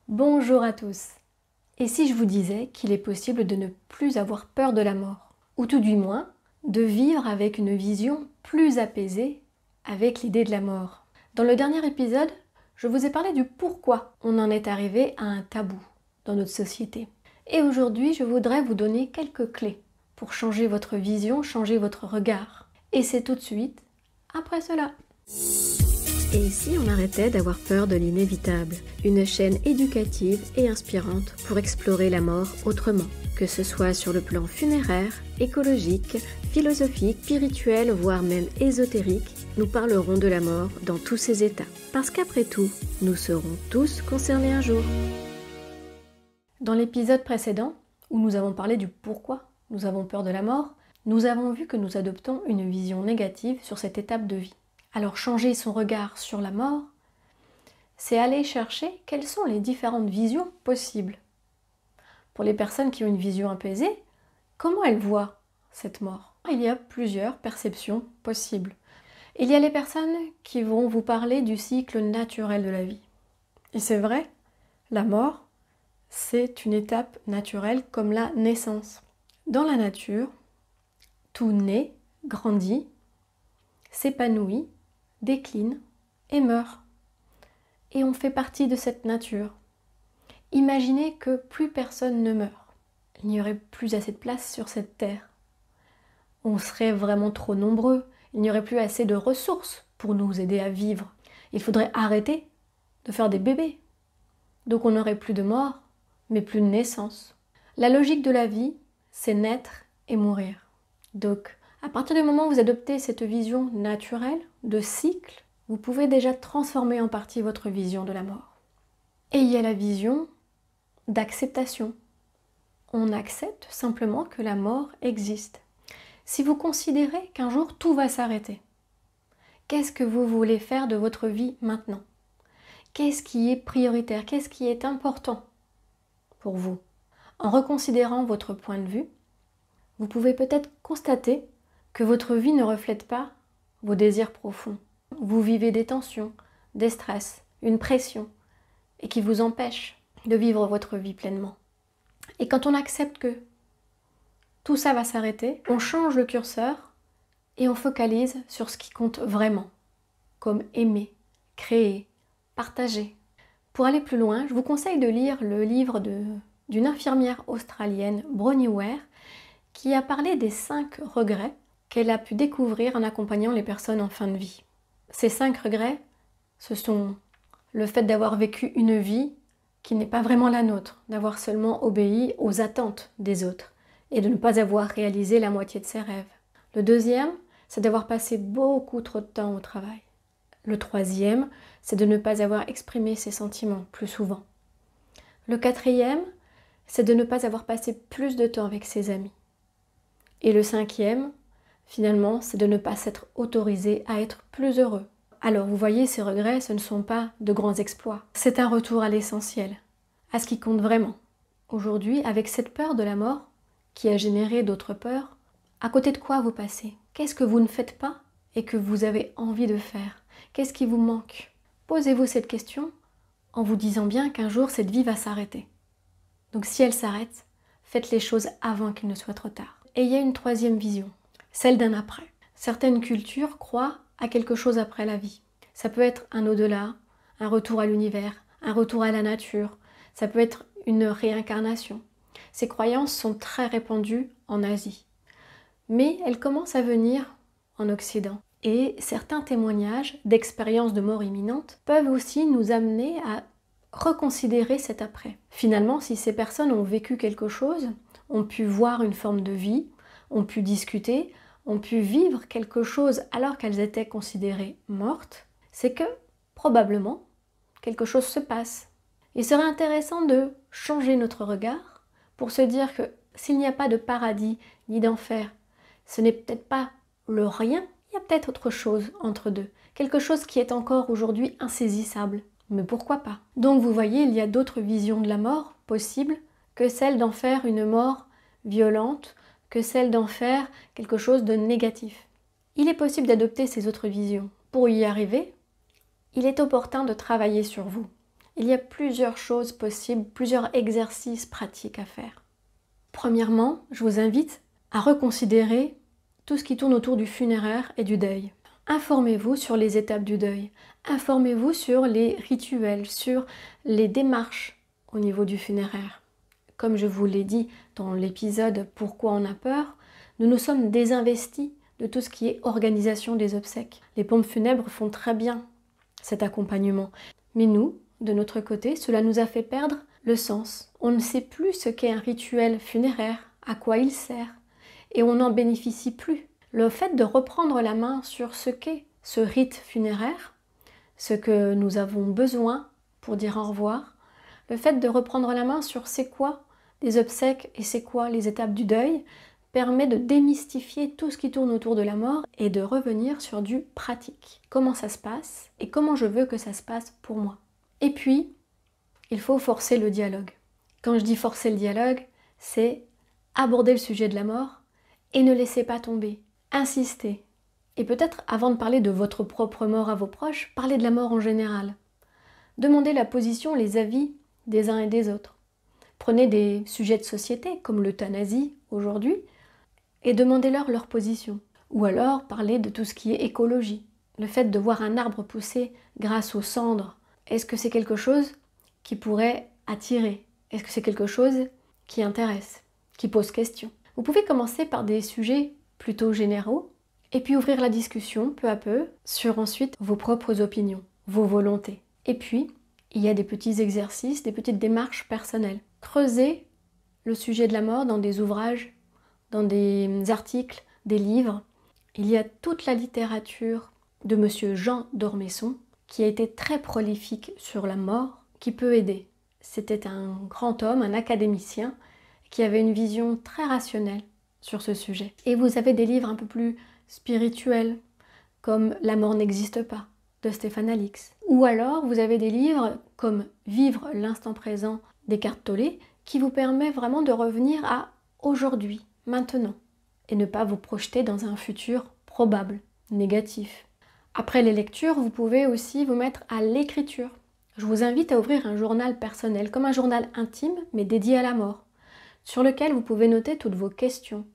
Bonjour à tous. Et si je vous disais qu'il est possible de ne plus avoir peur de la mort, ou tout du moins de vivre avec une vision plus apaisée avec l'idée de la mort? Dans le dernier épisode, je vous ai parlé du pourquoi on en est arrivé à un tabou dans notre société. Et aujourd'hui, je voudrais vous donner quelques clés pour changer votre vision, changer votre regard. Et c'est tout de suite après cela. Et si on arrêtait d'avoir peur de l'inévitable? Une chaîne éducative et inspirante pour explorer la mort autrement, que ce soit sur le plan funéraire, écologique, philosophique, spirituel, voire même ésotérique, nous parlerons de la mort dans tous ses états. Parce qu'après tout, nous serons tous concernés un jour. Dans l'épisode précédent, où nous avons parlé du pourquoi nous avons peur de la mort, nous avons vu que nous adoptons une vision négative sur cette étape de vie. Alors changer son regard sur la mort, c'est aller chercher quelles sont les différentes visions possibles. Pour les personnes qui ont une vision apaisée, comment elles voient cette mort? Il y a plusieurs perceptions possibles. Il y a les personnes qui vont vous parler du cycle naturel de la vie. Et c'est vrai, la mort, c'est une étape naturelle comme la naissance. Dans la nature, tout naît, grandit, s'épanouit, décline et meurt. Et on fait partie de cette nature. Imaginez que plus personne ne meurt. Il n'y aurait plus assez de place sur cette terre. On serait vraiment trop nombreux. Il n'y aurait plus assez de ressources pour nous aider à vivre. Il faudrait arrêter de faire des bébés. Donc on n'aurait plus de morts, mais plus de naissance. La logique de la vie, c'est naître et mourir. Donc, à partir du moment où vous adoptez cette vision naturelle, de cycle, vous pouvez déjà transformer en partie votre vision de la mort. Et il y a la vision d'acceptation. On accepte simplement que la mort existe. Si vous considérez qu'un jour tout va s'arrêter, qu'est-ce que vous voulez faire de votre vie maintenant? Qu'est-ce qui est prioritaire? Qu'est-ce qui est important pour vous? En reconsidérant votre point de vue, vous pouvez peut-être constater que votre vie ne reflète pas vos désirs profonds. Vous vivez des tensions, des stress, une pression, et qui vous empêchent de vivre votre vie pleinement. Et quand on accepte que tout ça va s'arrêter, on change le curseur et on focalise sur ce qui compte vraiment, comme aimer, créer, partager. Pour aller plus loin, je vous conseille de lire le livre d'une infirmière australienne, Bronnie Ware, qui a parlé des 5 regrets qu'elle a pu découvrir en accompagnant les personnes en fin de vie. Ces 5 regrets, ce sont le fait d'avoir vécu une vie qui n'est pas vraiment la nôtre, d'avoir seulement obéi aux attentes des autres et de ne pas avoir réalisé la moitié de ses rêves. Le deuxième, c'est d'avoir passé beaucoup trop de temps au travail. Le troisième, c'est de ne pas avoir exprimé ses sentiments plus souvent. Le quatrième, c'est de ne pas avoir passé plus de temps avec ses amis. Et le cinquième, finalement, c'est de ne pas s'être autorisé à être plus heureux. Alors vous voyez, ces regrets, ce ne sont pas de grands exploits. C'est un retour à l'essentiel, à ce qui compte vraiment. Aujourd'hui, avec cette peur de la mort, qui a généré d'autres peurs, à côté de quoi vous passez? Qu'est-ce que vous ne faites pas et que vous avez envie de faire? Qu'est-ce qui vous manque? Posez-vous cette question en vous disant bien qu'un jour, cette vie va s'arrêter. Donc si elle s'arrête, faites les choses avant qu'il ne soit trop tard. Et il y a une troisième vision, celle d'un après. Certaines cultures croient à quelque chose après la vie. Ça peut être un au-delà, un retour à l'univers, un retour à la nature. Ça peut être une réincarnation. Ces croyances sont très répandues en Asie. Mais elles commencent à venir en Occident. Et certains témoignages d'expériences de mort imminente peuvent aussi nous amener à reconsidérer cet après. Finalement, si ces personnes ont vécu quelque chose, ont pu voir une forme de vie, ont pu discuter, ont pu vivre quelque chose alors qu'elles étaient considérées mortes, c'est que probablement quelque chose se passe. Il serait intéressant de changer notre regard pour se dire que s'il n'y a pas de paradis ni d'enfer, ce n'est peut-être pas le rien, il y a peut-être autre chose entre deux, quelque chose qui est encore aujourd'hui insaisissable. Mais pourquoi pas? Donc vous voyez, il y a d'autres visions de la mort possibles que celle d'en faire une mort violente, que celle d'en faire quelque chose de négatif. Il est possible d'adopter ces autres visions. Pour y arriver, il est opportun de travailler sur vous. il y a plusieurs choses possibles, plusieurs exercices pratiques à faire. Premièrement, je vous invite à reconsidérer tout ce qui tourne autour du funéraire et du deuil. Informez-vous sur les étapes du deuil. Informez-vous sur les rituels, sur les démarches au niveau du funéraire. Comme je vous l'ai dit dans l'épisode « Pourquoi on a peur ?», nous nous sommes désinvestis de tout ce qui est organisation des obsèques. Les pompes funèbres font très bien cet accompagnement. Mais nous, de notre côté, cela nous a fait perdre le sens. On ne sait plus ce qu'est un rituel funéraire, à quoi il sert, et on n'en bénéficie plus. Le fait de reprendre la main sur ce qu'est ce rite funéraire, ce que nous avons besoin pour dire au revoir, le fait de reprendre la main sur c'est quoi les obsèques et c'est quoi les étapes du deuil, permet de démystifier tout ce qui tourne autour de la mort et de revenir sur du pratique. Comment ça se passe et comment je veux que ça se passe pour moi. Et puis, il faut forcer le dialogue. Quand je dis forcer le dialogue, c'est aborder le sujet de la mort et ne laissez pas tomber. Insistez. Et peut-être, avant de parler de votre propre mort à vos proches, parlez de la mort en général. Demandez la position, les avis des uns et des autres. Prenez des sujets de société, comme l'euthanasie aujourd'hui, et demandez-leur leur position. Ou alors parlez de tout ce qui est écologie. Le fait de voir un arbre pousser grâce aux cendres, est-ce que c'est quelque chose qui pourrait attirer? Est-ce que c'est quelque chose qui intéresse, qui pose question? Vous pouvez commencer par des sujets plutôt généraux, et puis ouvrir la discussion peu à peu sur ensuite vos propres opinions, vos volontés. Et puis, il y a des petits exercices, des petites démarches personnelles. Creusez le sujet de la mort dans des ouvrages, dans des articles, des livres. Il y a toute la littérature de Monsieur Jean d'Ormesson qui a été très prolifique sur la mort, qui peut aider. C'était un grand homme, un académicien, qui avait une vision très rationnelle sur ce sujet. Et vous avez des livres un peu plus spirituels, comme La mort n'existe pas, de Stéphane Alix. Ou alors, vous avez des livres comme Vivre l'instant présent d'Eckhart Tolle, qui vous permet vraiment de revenir à aujourd'hui, maintenant, et ne pas vous projeter dans un futur probable, négatif. Après les lectures, vous pouvez aussi vous mettre à l'écriture. Je vous invite à ouvrir un journal personnel, comme un journal intime, mais dédié à la mort, sur lequel vous pouvez noter toutes vos questions,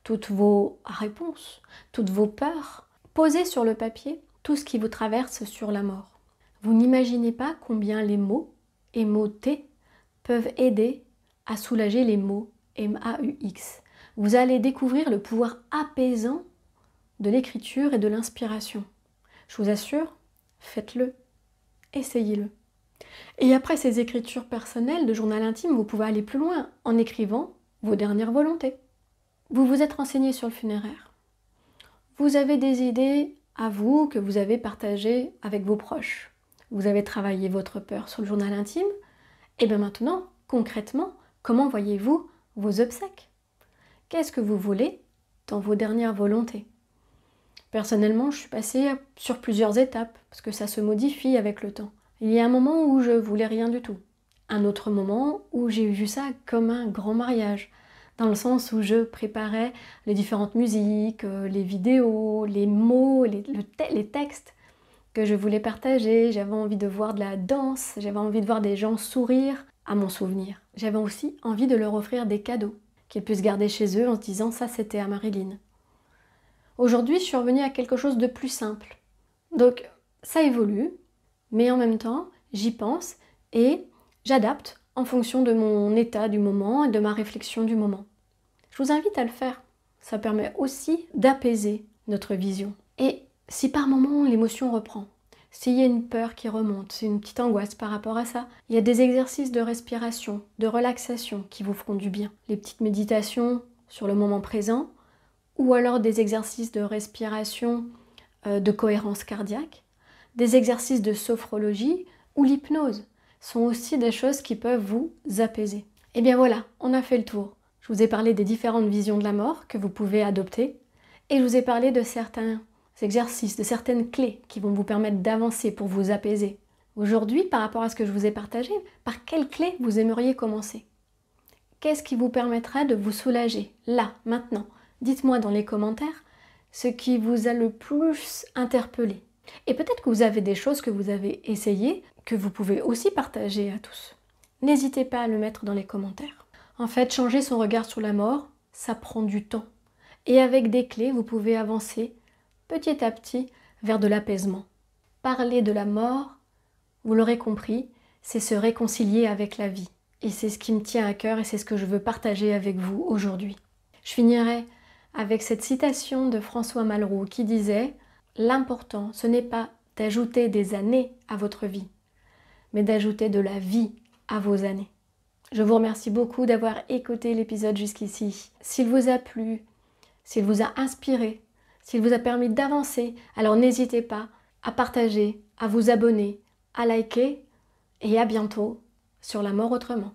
toutes vos réponses, toutes vos peurs. Posez sur le papier tout ce qui vous traverse sur la mort. Vous n'imaginez pas combien les mots, émotés, peuvent aider à soulager les mots, M-A-U-X. Vous allez découvrir le pouvoir apaisant de l'écriture et de l'inspiration. Je vous assure, faites-le, essayez-le. Et après ces écritures personnelles de journal intime, vous pouvez aller plus loin en écrivant vos dernières volontés. Vous vous êtes renseigné sur le funéraire. Vous avez des idées à vous que vous avez partagées avec vos proches. Vous avez travaillé votre peur sur le journal intime. Et bien maintenant, concrètement, comment voyez-vous vos obsèques? Qu'est-ce que vous voulez dans vos dernières volontés? Personnellement, je suis passée sur plusieurs étapes, parce que ça se modifie avec le temps. Il y a un moment où je voulais rien du tout. Un autre moment où j'ai vu ça comme un grand mariage, dans le sens où je préparais les différentes musiques, les vidéos, les mots, les textes que je voulais partager. J'avais envie de voir de la danse, j'avais envie de voir des gens sourire à mon souvenir. J'avais aussi envie de leur offrir des cadeaux, qu'ils puissent garder chez eux en se disant « ça c'était à Marilyn ». Aujourd'hui, je suis revenue à quelque chose de plus simple. Donc, ça évolue, mais en même temps, j'y pense et j'adapte en fonction de mon état du moment et de ma réflexion du moment. Je vous invite à le faire. Ça permet aussi d'apaiser notre vision. Et si par moment l'émotion reprend, s'il y a une peur qui remonte, c'est une petite angoisse par rapport à ça, il y a des exercices de respiration, de relaxation qui vous feront du bien. Les petites méditations sur le moment présent, ou alors des exercices de respiration, de cohérence cardiaque, des exercices de sophrologie ou l'hypnose sont aussi des choses qui peuvent vous apaiser. Et bien voilà, on a fait le tour. Je vous ai parlé des différentes visions de la mort que vous pouvez adopter et je vous ai parlé de certains exercices, de certaines clés qui vont vous permettre d'avancer pour vous apaiser. Aujourd'hui, par rapport à ce que je vous ai partagé, par quelle clé vous aimeriez commencer? Qu'est-ce qui vous permettra de vous soulager, là, maintenant? Dites-moi dans les commentaires ce qui vous a le plus interpellé. Et peut-être que vous avez des choses que vous avez essayées que vous pouvez aussi partager à tous. N'hésitez pas à le mettre dans les commentaires. En fait, changer son regard sur la mort, ça prend du temps. Et avec des clés, vous pouvez avancer petit à petit vers de l'apaisement. Parler de la mort, vous l'aurez compris, c'est se réconcilier avec la vie. Et c'est ce qui me tient à cœur et c'est ce que je veux partager avec vous aujourd'hui. Je finirai avec cette citation de François Malraux qui disait « L'important, ce n'est pas d'ajouter des années à votre vie, mais d'ajouter de la vie à vos années. » Je vous remercie beaucoup d'avoir écouté l'épisode jusqu'ici. S'il vous a plu, s'il vous a inspiré, s'il vous a permis d'avancer, alors n'hésitez pas à partager, à vous abonner, à liker et à bientôt sur La Mort Autrement.